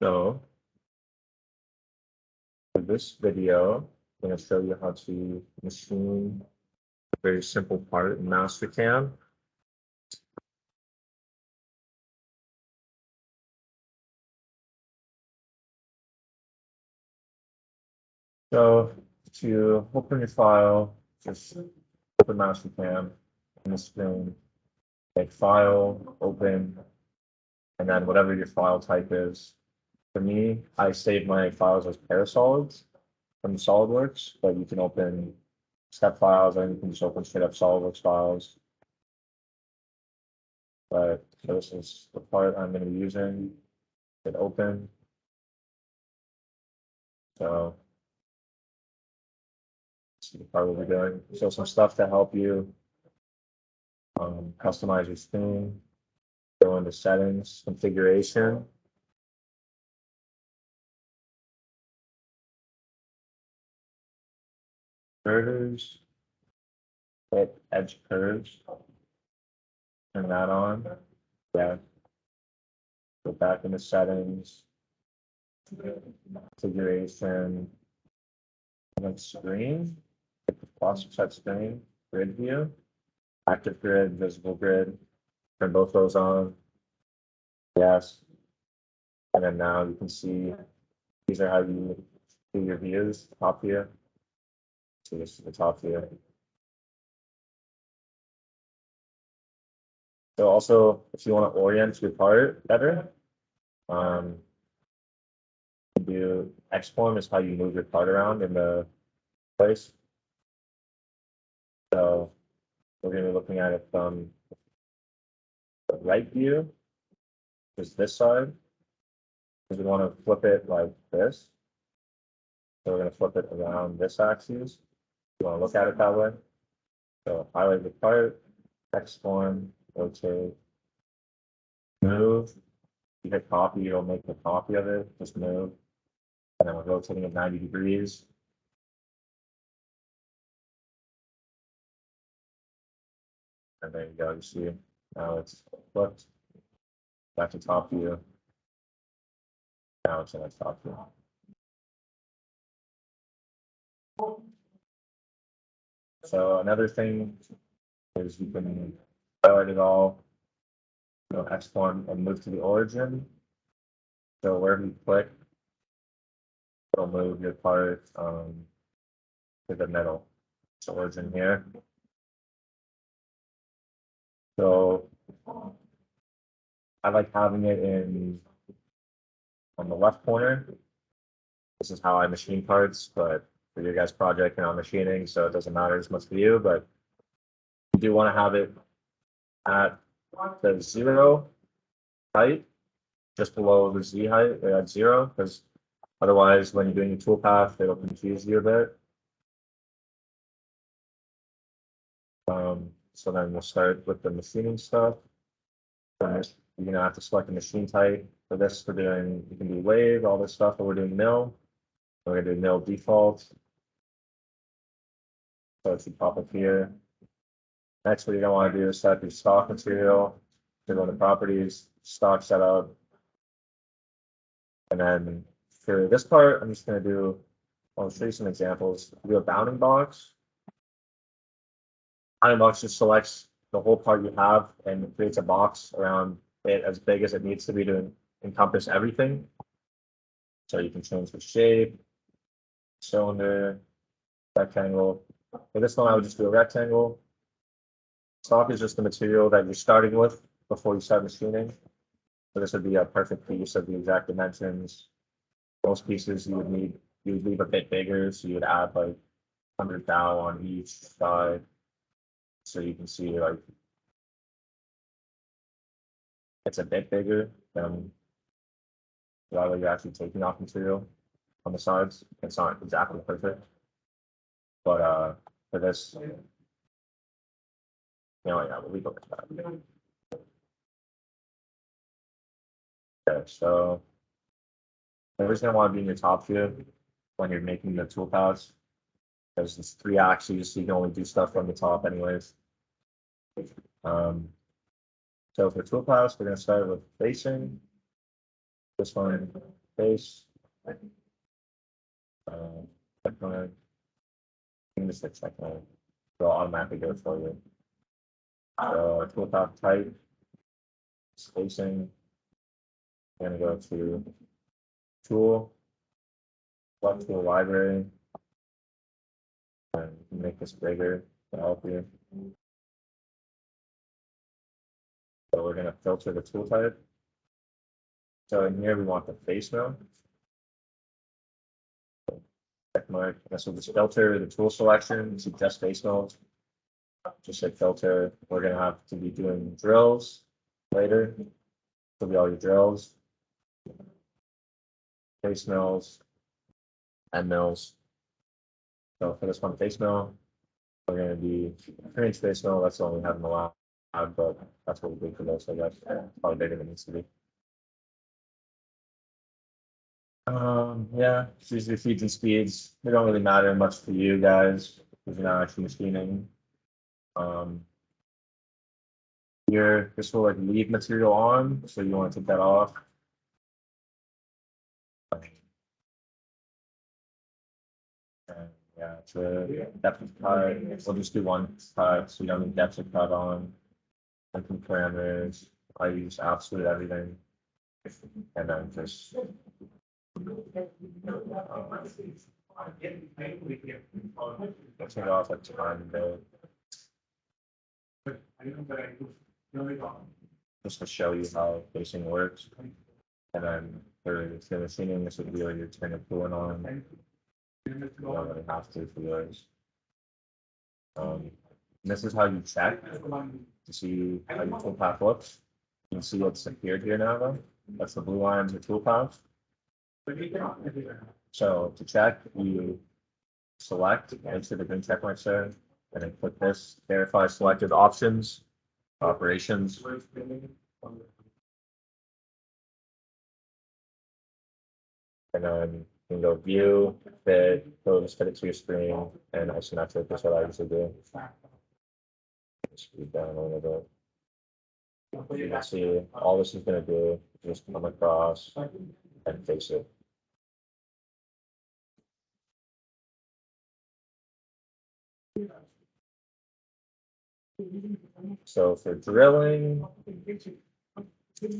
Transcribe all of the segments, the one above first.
So for this video, I'm going to show you how to machine a very simple part in Mastercam. So to open your file, just open Mastercam on the screen, make file, open, and then whatever your file type is. For me, I save my files as parasolids from SolidWorks, but you can open step files and you can just open straight up SolidWorks files. But this is the part I'm going to be using. Hit open. So this is the part we'll be doing. So some stuff to help you customize your screen. Go into settings, configuration. Curves. Hit edge curves. Turn that on. Yeah. Go back into settings. Configuration. And then screen. Hit the plus set screen. Grid view. Active grid, visible grid. Turn both those on. Yes. And then now you can see these are how you do your views, top view. So this is the top view. So also, if you want to orient your part better, do X-form is how you move your part around in the place. So we're going to be looking at it from the right view, which is this side, because we want to flip it like this. So we're going to flip it around this axis. You want to look at it that way. So highlight the part, X-form, rotate, move. You hit copy, it'll make a copy of it. Just move. And then we're rotating it 90 degrees. And there you go. You see now it's flipped. Back to top view. Now it's in its top view. So another thing is you can highlight it all, X-form and move to the origin. So wherever you click, it'll move your part to the middle. So origin here. So I like having it on the left corner. This is how I machine parts, but for your guys' project, you're not machining, so it doesn't matter as much for you. But you do want to have it at the 0 height, just below the Z height, at 0, because otherwise, when you're doing the toolpath, it'll confuse you a bit. So then we'll start with the machining stuff. You're gonna have to select the machine type. For this, we're doing, you can do lathe, all this stuff, but we're doing mill. We're gonna do mill default. So it should pop up here. Next, what you're gonna want to do is set your stock material. To go to properties, stock setup. And then for this part, I'm just gonna do, I'll show you some examples. Do a bounding box. Bounding box just selects the whole part you have and creates a box around it as big as it needs to be to encompass everything. So you can change the shape, cylinder, rectangle. For this one, I would just do a rectangle. Stock is just the material that you're starting with before you start machining. So this would be a perfect piece of the exact dimensions. Most pieces you would leave a bit bigger, so you would add like 100 thou on each side. So you can see like it's a bit bigger than what you're actually taking off material on the sides. It's not exactly perfect. But for this, yeah, we'll leave it like that. Okay, so everything's gonna want to be in your top view when you're making the toolpaths. Because it's 3 axes, so you can only do stuff from the top anyways. So for toolpaths, we're gonna start with facing. This one, face. Check mark. You can just hit check mark. It'll automatically go for you. So toolpath type, spacing. I'm gonna go to tool, select tool library, and make this bigger to help you. So we're gonna filter the tool type. So in here we want the face mount. Check mark. This will just filter the tool selection to just face mount. Just hit filter. We're gonna have to be doing drills later. Will be all your drills, face mills, and mills. So for this one, face mill, we're gonna be 3-inch face mill. That's the one we have in the lab, but that's what we do for this. I guess probably bigger than it needs to be. Yeah, it's usually feeds and speeds. They don't really matter much for you guys because you're not actually machining. Here, this will like leave material on, so you want to take that off. And yeah, it's a depth of cut. We'll just do one cut, so you don't need depth of cut on. Different parameters. I use absolute everything, and then just. Let's take off like time though. Just to show you how facing works. And then for the machining, this would be like your turn of coolant on. You don't really have to for yours. This is how you check to see how your toolpath looks. You can see what's appeared here now though. That's the blue line, the toolpath. So to check, you select, enter the green check marks there, and then click this, verify selected options, operations. And then you can go view, fit, go just fit it to your screen, and isometric is what I usually do. Speed down a little bit. You can see all this is going to do is just come across and face it. So for drilling,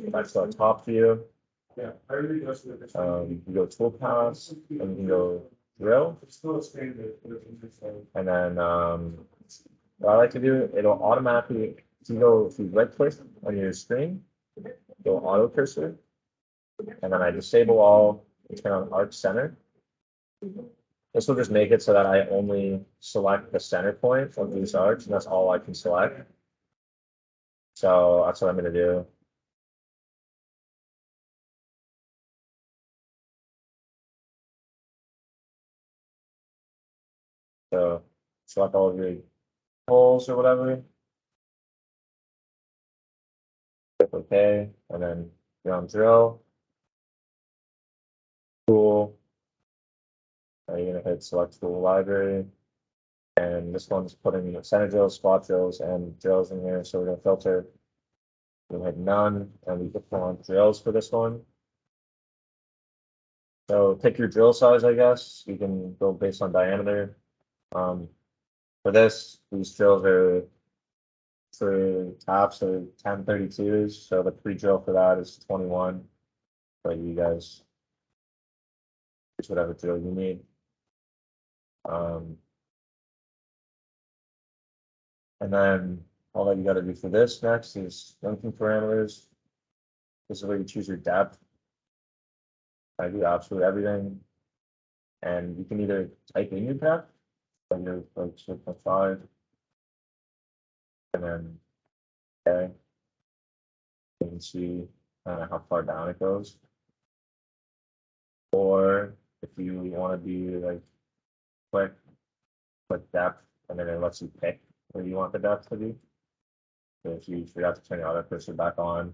that's our top view. You can go toolpaths, and you can go drill. And then what I like to do, it'll automatically, if you right click on your screen, go auto cursor, and then I disable all and turn on arc center. This will just make it so that I only select the center point of these arcs, and that's all I can select. So that's what I'm going to do. So select all of your holes or whatever. Click OK, and then you're on drill. Tool. You're going to hit select tool library. And this one's putting center drills, spot drills, and drills in here. So we're going to filter. We hit none, and we can put on drills for this one. So pick your drill size, I guess. You can go based on diameter. For this, these drills are for tops are 1032s. So the pre-drill for that is 21. But you guys use whatever drill you need. And then all that you got to do for this next is linking parameters. This is where you choose your depth. I do absolute everything. And you can either type in your depth, like your like 6.5, and then okay, you can see how far down it goes. Or if you want to be like click depth, and then it lets you pick where you want the depth to be. So if you forgot to turn your auto cursor back on,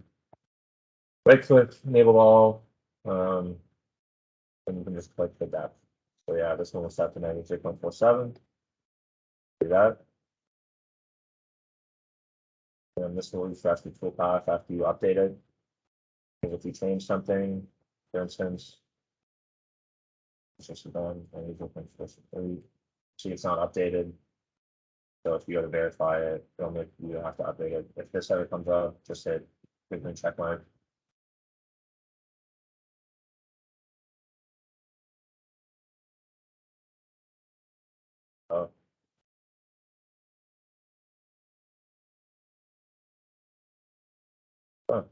right click, enable all, and you can just click the depth. So yeah, this one was set to 93.47. Do that. And this will refresh the toolpath after you update it. Because if you change something, for instance, It's just done, and these open first three. See, it's not updated. So if you go to verify it, you have to update it. If this ever comes up, just hit green check mark. Oh. Oh.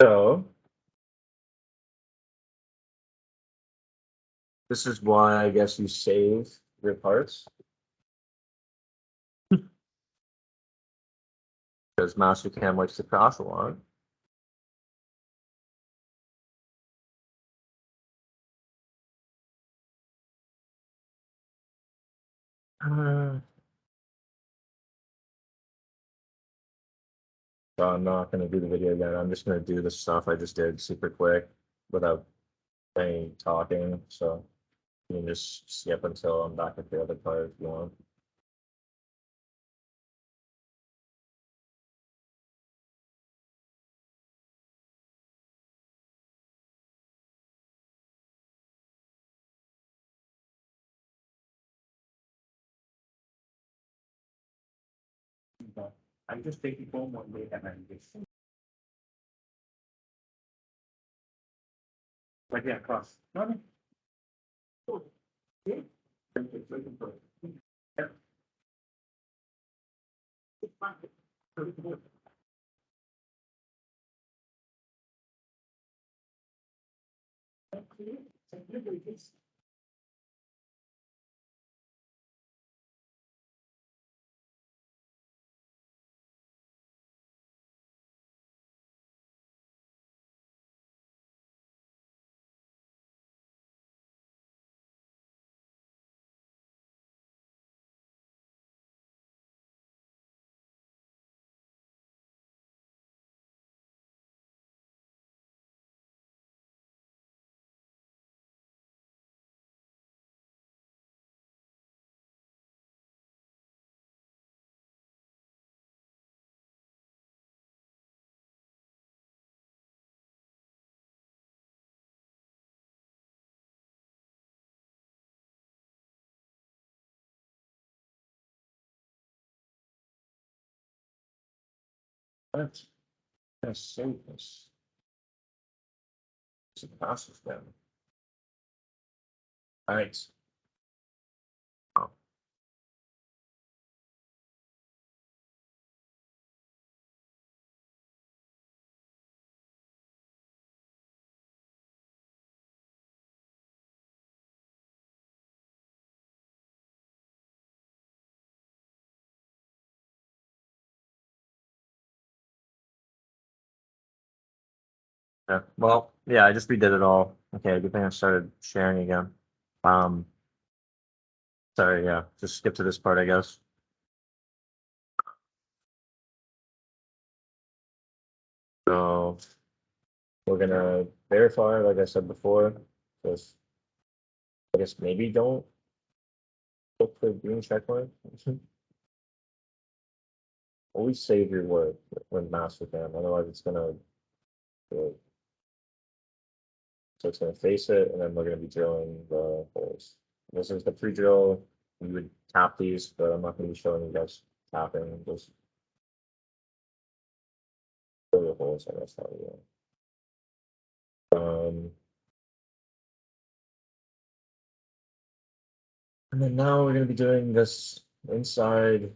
So this is why I guess you save your parts. Because Mastercam likes to crash a lot. So I'm not going to do the video again. I'm just going to do the stuff I just did super quick without any talking. So you can just skip until I'm back at the other part if you want. I'm just taking home one day and I'm just. Right here across. No, no. Oh, yeah. It's looking for it. Yeah. It's fine. Let's save this. It's a process then. All right. Oh. Yeah. Well, yeah, I just redid it all. Okay, good thing I started sharing again. Um, sorry, yeah, just skip to this part, I guess. So we're gonna verify, like I said before, just I guess maybe don't look for green checkmark. Always save your work when Mastercam, otherwise it's gonna so it's gonna face it, and then we're gonna be drilling the holes. This is the pre-drill. We would tap these, but I'm not gonna be showing you guys tapping. Just drill the holes. I guess how we want. And then now we're gonna be doing this inside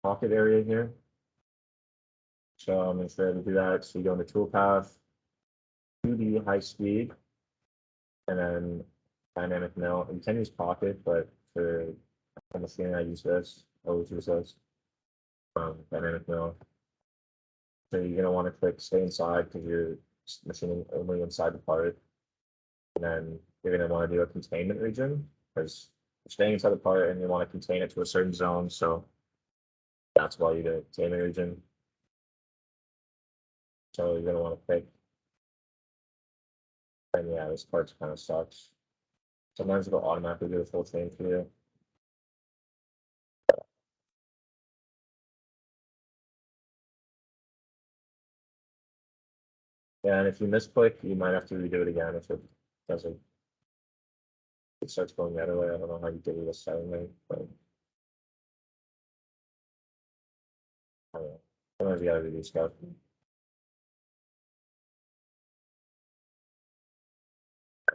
pocket area here. So I'm gonna try to do that. So you go into toolpath, 2D high speed, and then dynamic mill. You can use pocket, but for the machine I use this. I always use this. Dynamic mill. So you're gonna want to click stay inside because you're machining only inside the part. And then you're gonna want to do a containment region because you're staying inside the part and you want to contain it to a certain zone. So that's why you do a containment region. So you're gonna want to pick. And yeah, this part kind of sucks. Sometimes it'll automatically do a full chain for you. Yeah, and if you misclick, you might have to redo it again if it doesn't. It starts going the other way. I don't know how you do this setting, but I don't know. Sometimes you gotta redo stuff.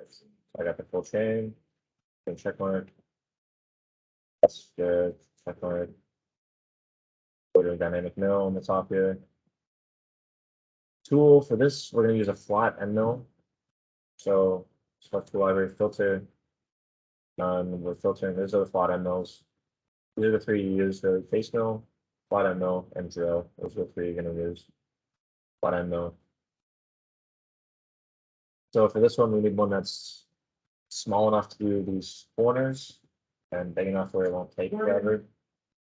So I got the full chain. Then check mark. That's good. Check mark. Go to a dynamic mill on the top here. Tool for this, we're gonna use a flat end mill. So select tool library filter. We're filtering. These are the flat end mills. These are the three you use: the face mill, flat end mill, and drill. Those are the three you're gonna use. Flat end mill. So for this one, we need one that's small enough to do these corners and big enough where it won't take forever.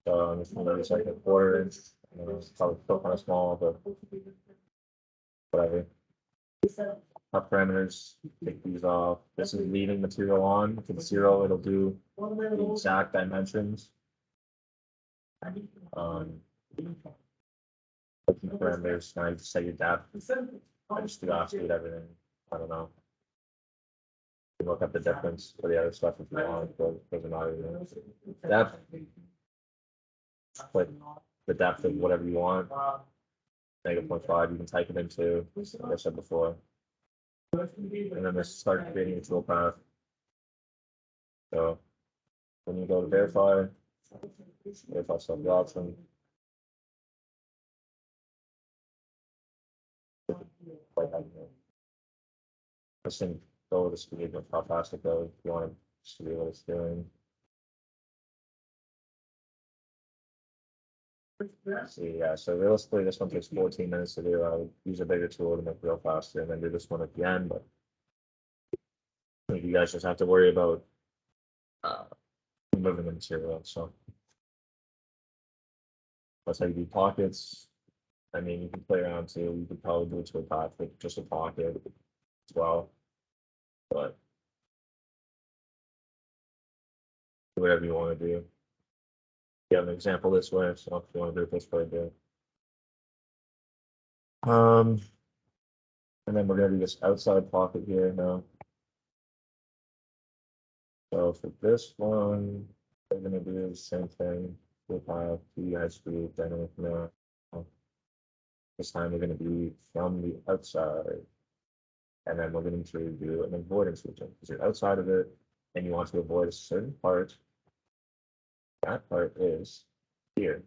So I'm just gonna use like a 1/4 inch. It's probably still kind of small, but whatever. Top parameters, take these off. This is leaving material on. If it's 0, it'll do the exact dimensions. Looking parameters, now you just set your depth. I just do absolute everything. I don't know. You look up the difference for the other stuff if you want, but it doesn't matter. Depth, put the depth of whatever you want. -0.5, you can type it into, like I said before. And then this start creating a tool path. So when you go to verify select the option. This thing go to speed of how fast it goes. If you want to see what it's doing. See, yeah, so realistically, this one takes 14 minutes to do. I would use a bigger tool to make it real faster and then do this one at the end. But I think you guys just have to worry about moving the material. So that's how you do pockets. I mean, you can play around too. You could probably do it to a path with just a pocket as well. But whatever you want to do. You have an example this way, so if you want to do it this way, do. And then we're gonna do this outside pocket here now. So for this one, we're gonna do the same thing. We'll have the dynamic now. This time we're gonna be from the outside. And then we're going to do an avoidance region because you're outside of it and you want to avoid a certain part. That part is here.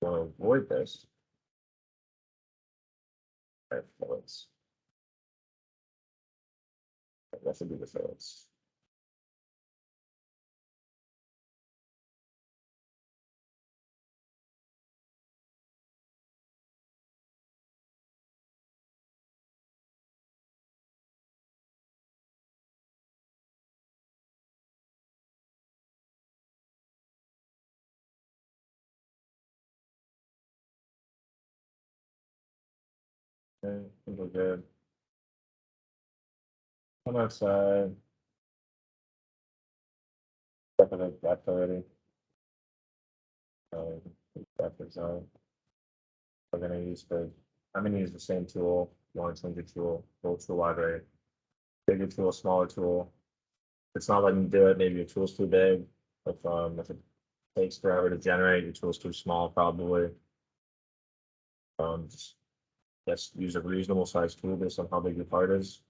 You want to avoid this. Fillets. That should be the fillets. Okay, we're good. Come outside. Definitely depth already. Depth is on. We're gonna use the. I'm gonna use the same tool. You want to change your tool? Full tool library. Bigger tool, smaller tool. It's not letting you do it. Maybe your tool's too big. If it takes forever to generate, your tool's too small, probably. Just use a reasonable size tool based on how big your part is.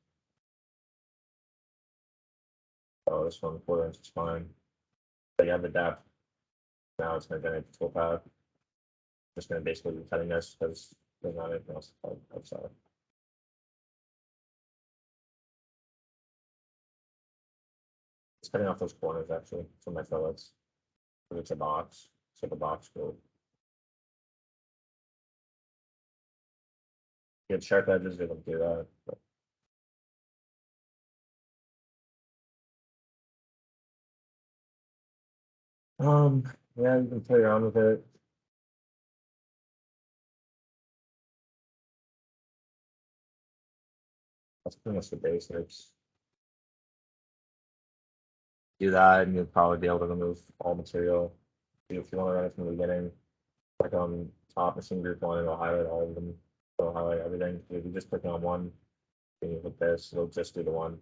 Oh, this one 1/4 inch is fine. So you have the depth. Now it's going to generate the tool path. Just going to basically be cutting this because there's not anything else to cut outside. It's cutting off those corners actually from my fillets. It's a box. It's like a box tool. You have sharp edges, they don't do that. But yeah, you can play around with it. That's pretty much the basics. Do that, and you'll probably be able to remove all material. If you want to run it from the beginning, like on top machine group one, it'll highlight all of them. So highlight everything. If you just click on one, then you hit this, it'll just do the one.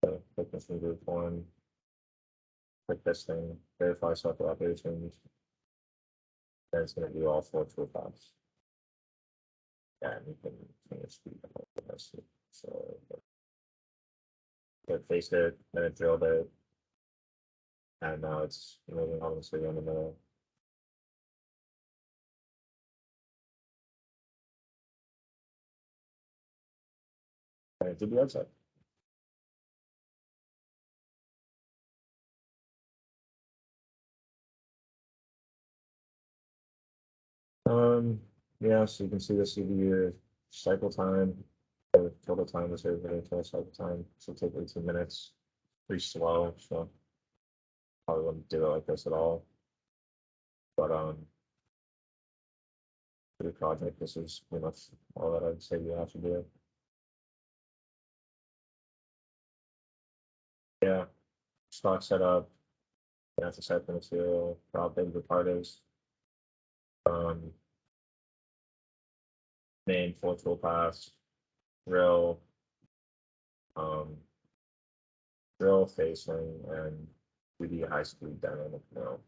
So click this new group one. Click this thing, verify software operations. Then it's going to do all 4 toolpaths. Yeah, and you can change the speed of this. So it faced it, then it drilled it, and now it's moving obviously in the middle. And it did the outside. Yeah, so you can see the CPU cycle time, the total time is over total cycle time. So take 18 minutes. Pretty slow, so probably wouldn't do it like this at all. But for the project, this is pretty much all that I'd say you have to do. Yeah, stock setup, you have to set the material, how big the part is. Main 4 toolpaths, drill, um, drill facing, and 2D high-speed dynamic mill.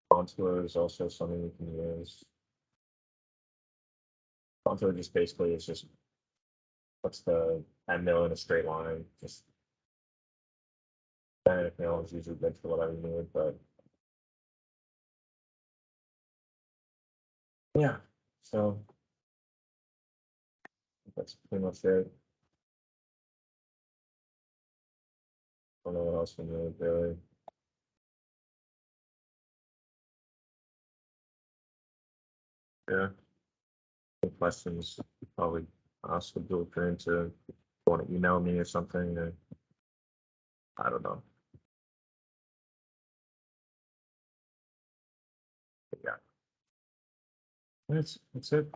Contour is also something you can use. Contour just basically is just puts the end mill in a straight line. Just dynamic mill is usually good for whatever you need, but yeah. So that's pretty much it. I don't know what else we need really. Yeah. Any questions? Probably ask the blueprint to want to email me or something. Or, I don't know. But yeah. That's it.